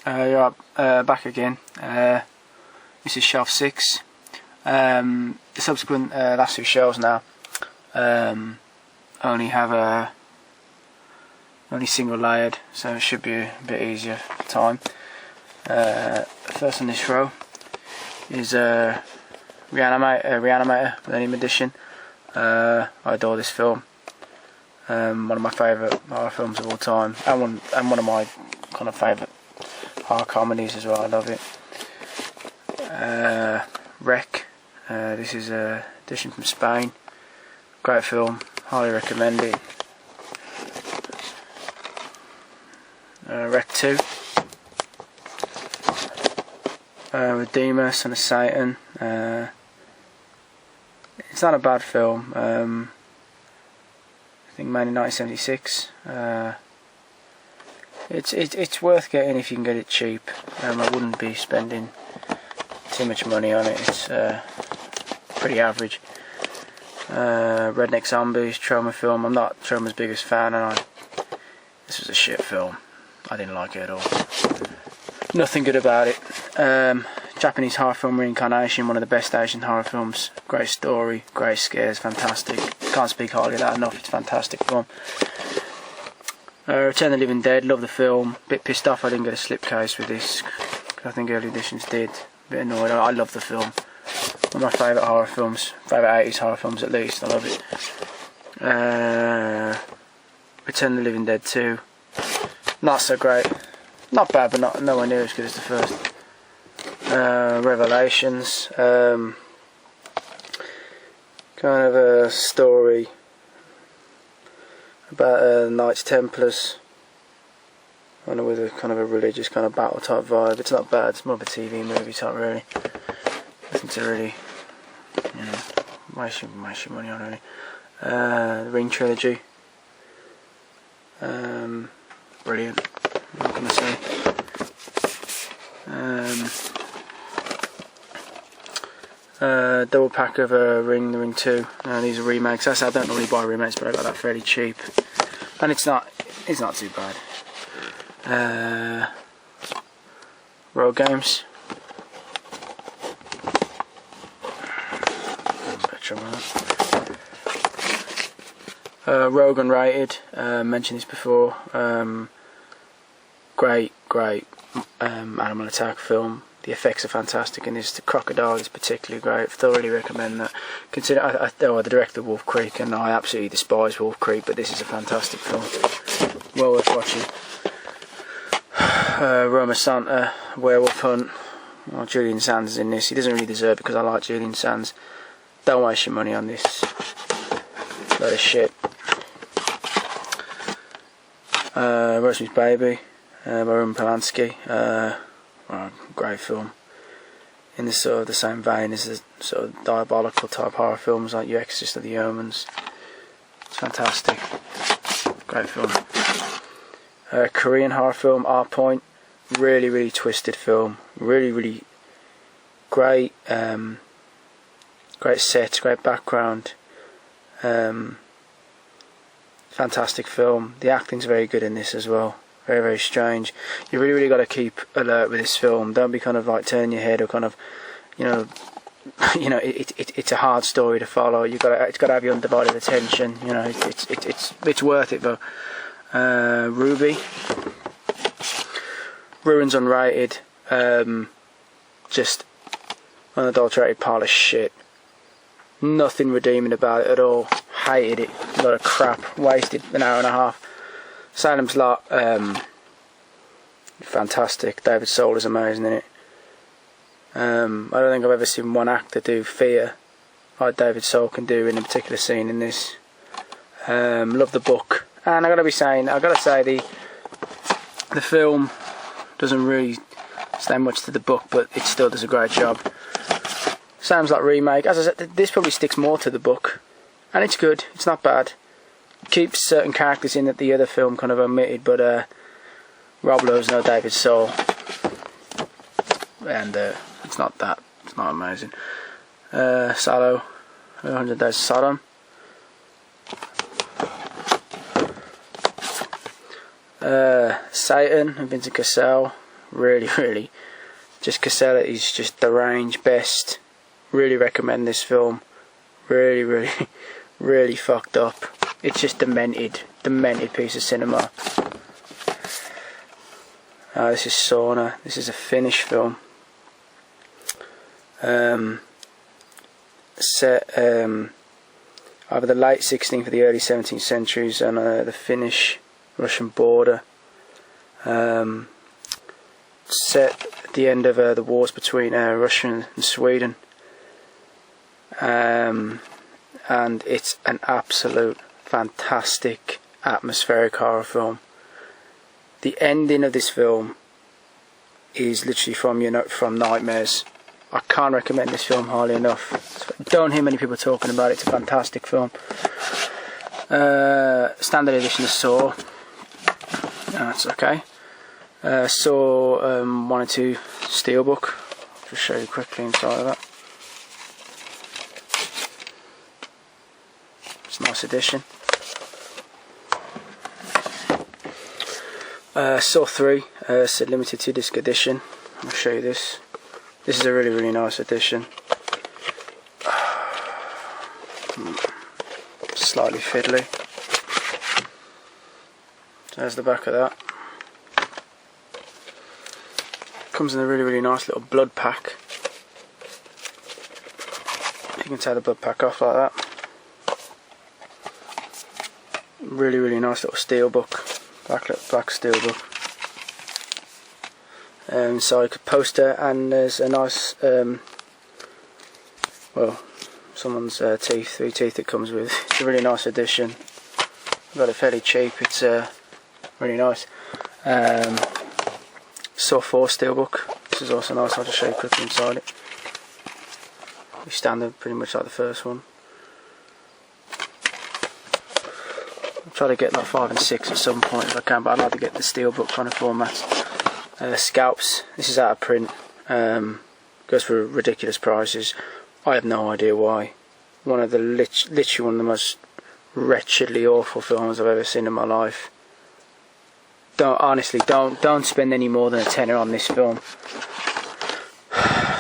You're up, back again. This is shelf 6. The subsequent last 2 shelves now only have only single layered, so it should be a bit easier for time. First on this row is Reanimator, Millennium Edition. I adore this film. One of my favourite horror films of all time, and one of my kind of favourite horror comedies as well. I love it. Wreck. This is an edition from Spain. Great film. Highly recommend it. Wreck 2. Redeemer, Son of Satan. It's not a bad film. I think made in 1976. It's worth getting if you can get it cheap. I wouldn't be spending too much money on it. It's pretty average. Redneck Zombies, Trauma film. I'm not Trauma's biggest fan, and this was a shit film. I didn't like it at all. Nothing good about it. Japanese horror film Reincarnation, one of the best Asian horror films. Great story, great scares, fantastic. Can't speak highly of that enough. It's a fantastic film. Return of the Living Dead, love the film. Bit pissed off I didn't get a slipcase with this. I think early editions did. Bit annoyed. I love the film. One of my favourite horror films. Favourite 80s horror films at least. I love it. Return of the Living Dead 2. Not so great. Not bad, but nowhere near as good as the first. Revelations. Kind of a story about Knights Templars, with a kind of a religious kind of battle type vibe. It's not bad. It's more of a TV movie type, really. Nothing to really, waste your money on, really. The Ring trilogy. Brilliant. What can I say? Double pack of The Ring 2. These are remakes. I don't normally buy remakes, but I got that fairly cheap, and it's not too bad. Road Games. Rogue Unrated. Mentioned this before. Great animal attack film. The effects are fantastic in this. The crocodile is particularly great. Thoroughly recommend that. Consider the director of Wolf Creek, and I absolutely despise Wolf Creek, but this is a fantastic film. Well worth watching. Roma Santa, Werewolf Hunt. Well, Julian Sands is in this. He doesn't really deserve it because I like Julian Sands. Don't waste your money on this. Load of shit. Rosemary's Baby. By Roman Polanski. Great film. In the sort of the same vein as the sort of diabolical type horror films like You Exorcist or The Omens. It's fantastic. Great film. Korean horror film R Point. Really, really twisted film. Really, really great. Great sets, great background. Fantastic film. The acting's very good in this as well. Very, very strange. You really got to keep alert with this film. Don't be kind of like turning your head or kind of, it's a hard story to follow. It's got to have your undivided attention. It's worth it though. Ruby. Ruins Unrated. Just unadulterated pile of shit. Nothing redeeming about it at all. Hated it. A lot of crap. Wasted an hour and a half. Salem's Lot, fantastic. David Soul is amazing in it. I don't think I've ever seen one actor do fear like David Soul can do in a particular scene in this. Love the book, and I gotta say the film doesn't really stay much to the book, but it still does a great job. Salem's Lot remake, as I said, this probably sticks more to the book, and it's good. It's not bad. Keeps certain characters in that the other film kind of omitted, but Rob loves no David Soul, and it's not amazing. Salo, 100 Days of Sodom. Satan and Vincent Cassell, really. Just Casella is just the range best. Really recommend this film. Really fucked up. It's just demented piece of cinema. This is Sauna. This is a Finnish film. Set either the late 16th or the early 17th centuries on the Finnish-Russian border. Set at the end of the wars between Russia and Sweden. And it's an absolute fantastic atmospheric horror film. The ending of this film is literally from nightmares. I can't recommend this film highly enough. Don't hear many people talking about it. It's a fantastic film. Standard edition of Saw. That's okay. Saw 1 and 2 Steelbook. I'll just show you quickly inside of that. It's a nice edition. Saw 3, it's a limited 2-disc edition. I'll show you this. This is a really nice edition. Slightly fiddly. So there's the back of that. Comes in a really nice little blood pack. You can take the blood pack off like that. Really nice little steelbook. Black steelbook. So like a poster, and there's a nice well, someone's teeth, 3 teeth it comes with. It's a really nice edition. I got it fairly cheap. It's really nice. Saw 4 Steelbook. This is also nice. I'll just show you quickly inside it. Standard, pretty much like the first one. I'll try to get like 5 and 6 at some point if I can, but I'd like to get the Steelbook kind of format. Scalps. This is out of print. Goes for ridiculous prices. I have no idea why. One of the literally one of the most wretchedly awful films I've ever seen in my life. Don't spend any more than a tenner on this film.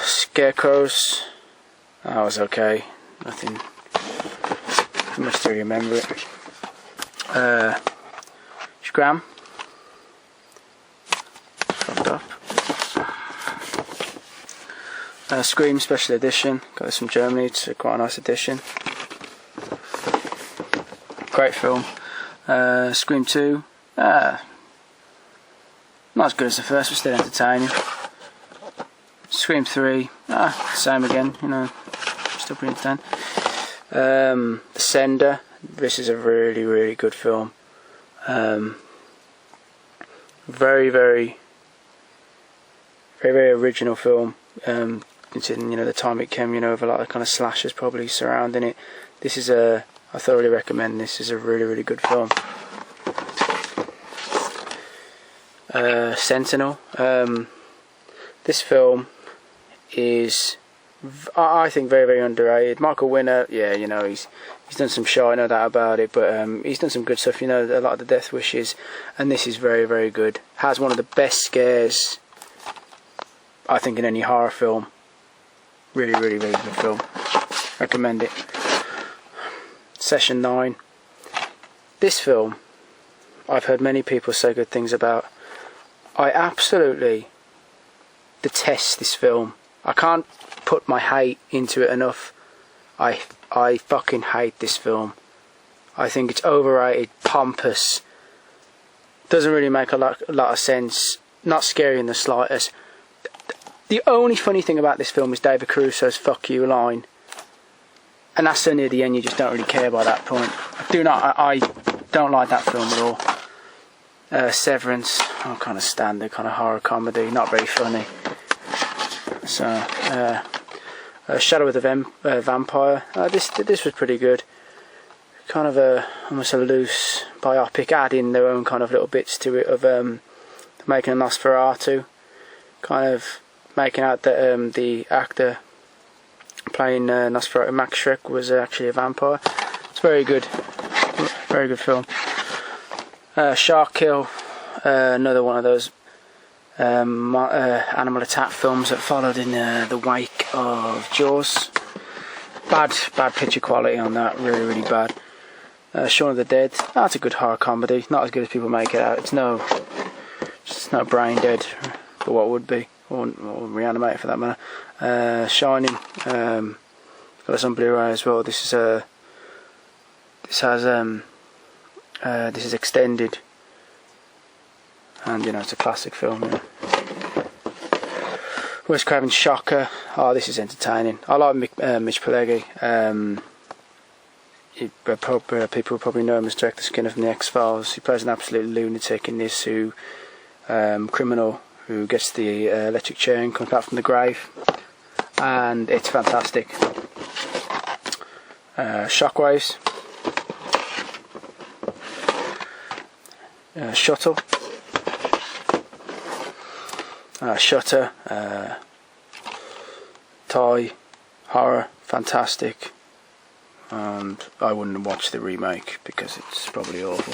Scarecrows. That was okay. Nothing much to remember it. Scram. Fucked up. Scream Special Edition. Got this from Germany. It's quite a nice edition. Great film. Scream 2. Not as good as the first, but still entertaining. Scream 3. Same again. You know, still pretty entertaining. The Sender. This is a really good film. Very original film. Considering, you know, the time it came, you know, with a lot of kind of slashers probably surrounding it. This is I thoroughly recommend this. Is a really good film. Sentinel. This film is, I think, very underrated. Michael Winner, yeah, you know, he's done some show, I know that about it, but he's done some good stuff, you know, a lot of the Death Wishes, and this is very good. Has one of the best scares, I think, in any horror film. Really good film. Recommend it. Session 9. This film, I've heard many people say good things about. I absolutely detest this film. I can't put my hate into it enough. I fucking hate this film. I think it's overrated, pompous, doesn't really make a lot of sense, not scary in the slightest. The only funny thing about this film is David Caruso's "fuck you" line, and that's so near the end you just don't really care by that point. I don't like that film at all. Severance, kind of standard, kind of horror comedy, not very funny. So, Shadow of the Vampire. This was pretty good. Kind of almost a loose biopic, adding their own kind of little bits to it of making a Nosferatu. Kind of making out that the actor playing Nosferatu, Max Schreck, was actually a vampire. It's very good film. Shark Kill, another one of those animal attack films that followed in the wake of Jaws. Bad picture quality on that, really bad. Shaun of the Dead, that's a good horror comedy, not as good as people make it out. It's no brain dead, but what would be, or Reanimator for that matter. Shining, got this on Blu-ray as well. This is extended, and it's a classic film. Yeah. Wes Craven's Shocker. Oh, this is entertaining. I like Mitch Pileggi. People probably know him as Director Skinner from the X-Files. He plays an absolute lunatic in this, criminal who gets the electric chair and comes back from the grave, and it's fantastic. Shockwaves. Shuttle. Shutter. Toy. Horror. Fantastic. And I wouldn't watch the remake because it's probably awful.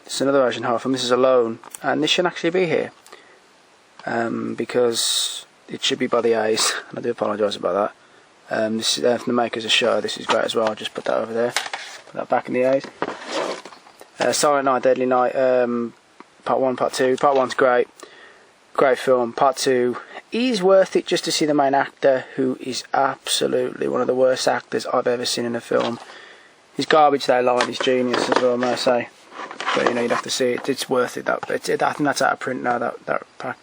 It's another version horror film. This is Alone, and this should actually be here because it should be by the A's, and I do apologise about that. This is from the makers of Show. This is great as well. I'll just put that over there. Put that back in the A's. Silent Night, Deadly Night. Part 1, Part 2. Part 1's great. Great film. Part 2 is worth it just to see the main actor, who is absolutely one of the worst actors I've ever seen in a film. He's garbage, they line. He's genius as well, may I say. But you'd have to see it. It's worth it. I think that's out of print now. That pack.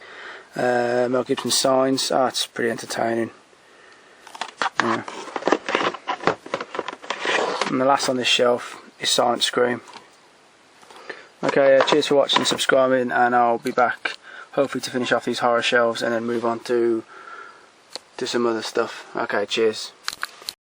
Mel Gibson's Signs. It's pretty entertaining. Yeah. And the last on this shelf is Silent Scream. Okay, cheers for watching, subscribing, and I'll be back hopefully to finish off these horror shelves and then move on to some other stuff. Okay, cheers.